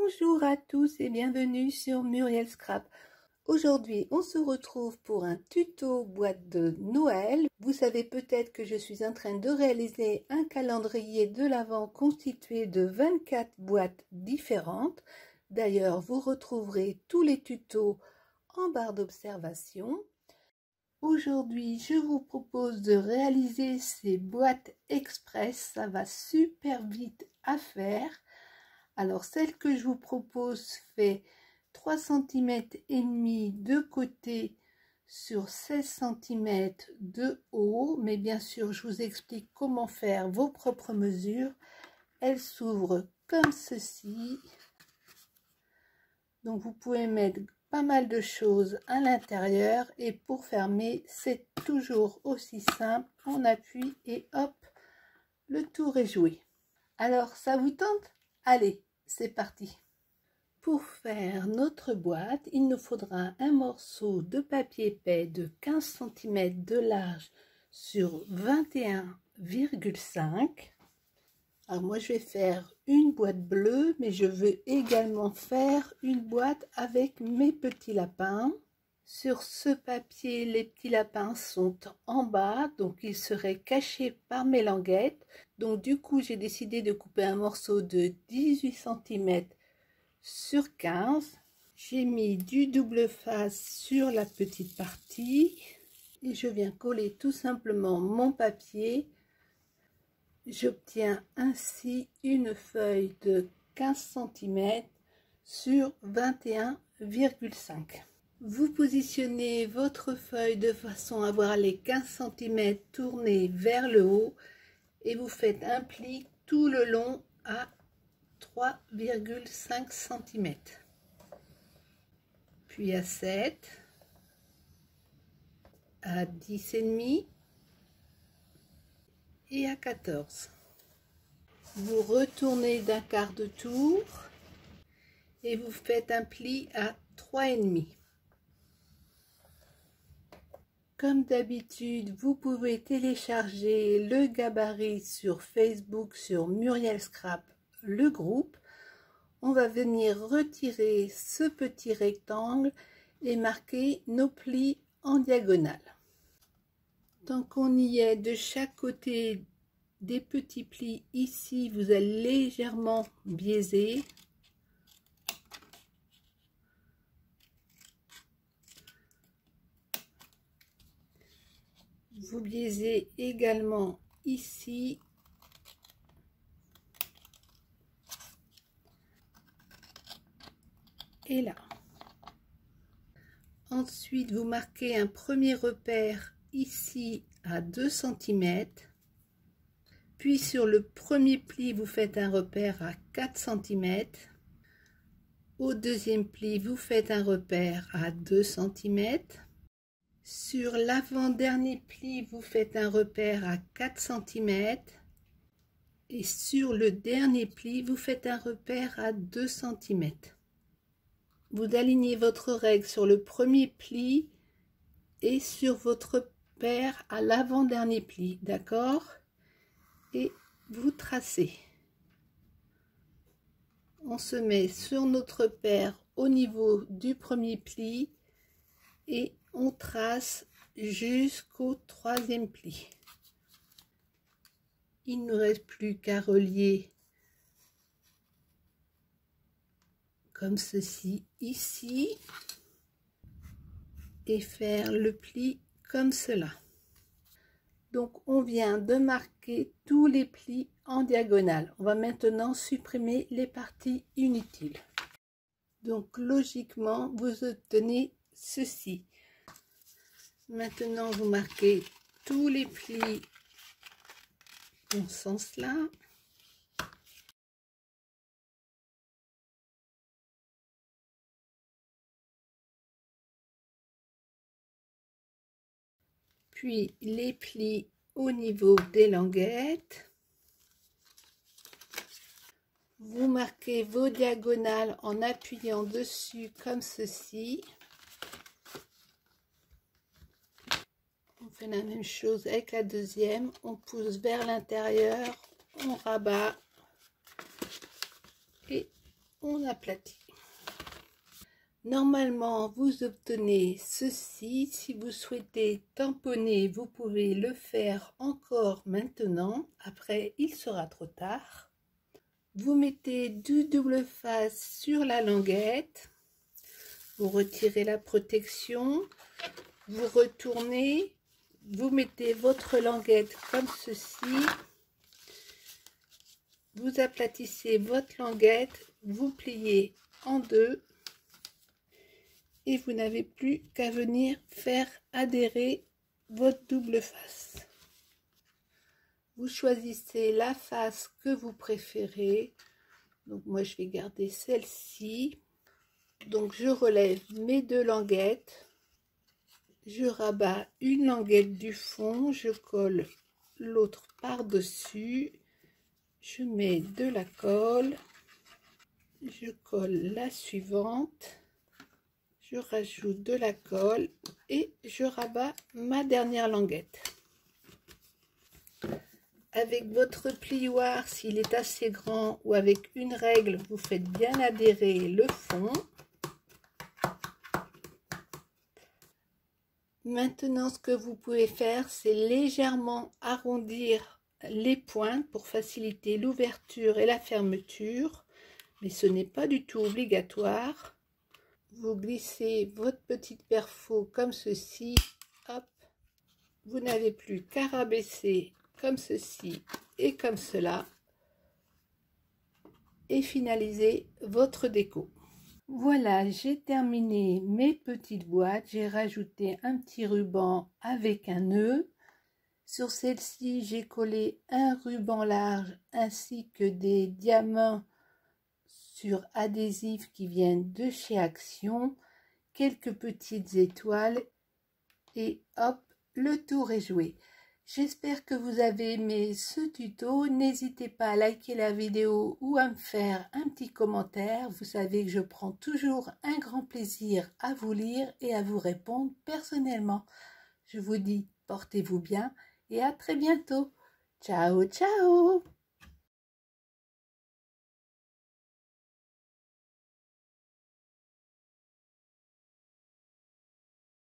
Bonjour à tous et bienvenue sur Muriel Scrap. Aujourd'hui, on se retrouve pour un tuto boîte de Noël. Vous savez peut-être que je suis en train de réaliser un calendrier de l'Avent constitué de 24 boîtes différentes. D'ailleurs, vous retrouverez tous les tutos en barre d'observation. Aujourd'hui, je vous propose de réaliser ces boîtes express. Ça va super vite à faire. Alors, celle que je vous propose fait 3 cm et demi de côté sur 16 cm de haut. Mais bien sûr, je vous explique comment faire vos propres mesures. Elle s'ouvre comme ceci. Donc, vous pouvez mettre pas mal de choses à l'intérieur. Et pour fermer, c'est toujours aussi simple. On appuie et hop, le tour est joué. Alors, ça vous tente? Allez, c'est parti. Pour faire notre boîte, il nous faudra un morceau de papier épais de 15 cm de large sur 21,5. Alors moi je vais faire une boîte bleue, mais je veux également faire une boîte avec mes petits lapins. Sur ce papier, les petits lapins sont en bas, donc ils seraient cachés par mes languettes. Donc du coup, j'ai décidé de couper un morceau de 18 cm sur 15. J'ai mis du double face sur la petite partie et je viens coller tout simplement mon papier. J'obtiens ainsi une feuille de 15 cm sur 21,5. Vous positionnez votre feuille de façon à avoir les 15 cm tournés vers le haut et vous faites un pli tout le long à 3,5 cm. Puis à 7, à 10,5 et à 14. Vous retournez d'un quart de tour et vous faites un pli à 3,5. Comme d'habitude, vous pouvez télécharger le gabarit sur Facebook, sur Muriel Scrap, le groupe. On va venir retirer ce petit rectangle et marquer nos plis en diagonale. Tant qu'on y est, de chaque côté des petits plis ici, vous allez légèrement biaiser. Vous biaisez également ici. Et là. Ensuite, vous marquez un premier repère ici à 2 cm. Puis sur le premier pli, vous faites un repère à 4 cm. Au deuxième pli, vous faites un repère à 2 cm. Sur l'avant-dernier pli, vous faites un repère à 4 cm. Et sur le dernier pli, vous faites un repère à 2 cm. Vous alignez votre règle sur le premier pli et sur votre repère à l'avant-dernier pli, d'accord? Et vous tracez. On se met sur notre repère au niveau du premier pli et on trace jusqu'au troisième pli. Il ne nous reste plus qu'à relier comme ceci ici et faire le pli comme cela. Donc on vient de marquer tous les plis en diagonale. On va maintenant supprimer les parties inutiles. Donc logiquement vous obtenez ceci. Maintenant vous marquez tous les plis dans ce sens-là. Puis les plis au niveau des languettes. Vous marquez vos diagonales en appuyant dessus comme ceci. On fait la même chose avec la deuxième. On pousse vers l'intérieur, on rabat et on aplatit. Normalement, vous obtenez ceci. Si vous souhaitez tamponner, vous pouvez le faire encore maintenant. Après, il sera trop tard. Vous mettez du double face sur la languette. Vous retirez la protection. Vous retournez. Vous mettez votre languette comme ceci. Vous aplatissez votre languette. Vous pliez en deux. Et vous n'avez plus qu'à venir faire adhérer votre double face. Vous choisissez la face que vous préférez. Donc moi je vais garder celle-ci. Donc je relève mes deux languettes. Je rabats une languette du fond. Je colle l'autre par-dessus. Je mets de la colle. Je colle la suivante. Je rajoute de la colle et je rabats ma dernière languette. Avec votre plioir, s'il est assez grand, ou avec une règle, vous faites bien adhérer le fond. Maintenant, ce que vous pouvez faire, c'est légèrement arrondir les pointes pour faciliter l'ouverture et la fermeture, mais ce n'est pas du tout obligatoire. Vous glissez votre petite perfo comme ceci, hop, vous n'avez plus qu'à rabaisser comme ceci et comme cela et finaliser votre déco. Voilà, j'ai terminé mes petites boîtes, j'ai rajouté un petit ruban avec un nœud. Sur celle-ci, j'ai collé un ruban large ainsi que des diamants sur adhésif qui viennent de chez Action, quelques petites étoiles et hop, le tour est joué. J'espère que vous avez aimé ce tuto. N'hésitez pas à liker la vidéo ou à me faire un petit commentaire. Vous savez que je prends toujours un grand plaisir à vous lire et à vous répondre personnellement. Je vous dis portez-vous bien et à très bientôt. Ciao, ciao!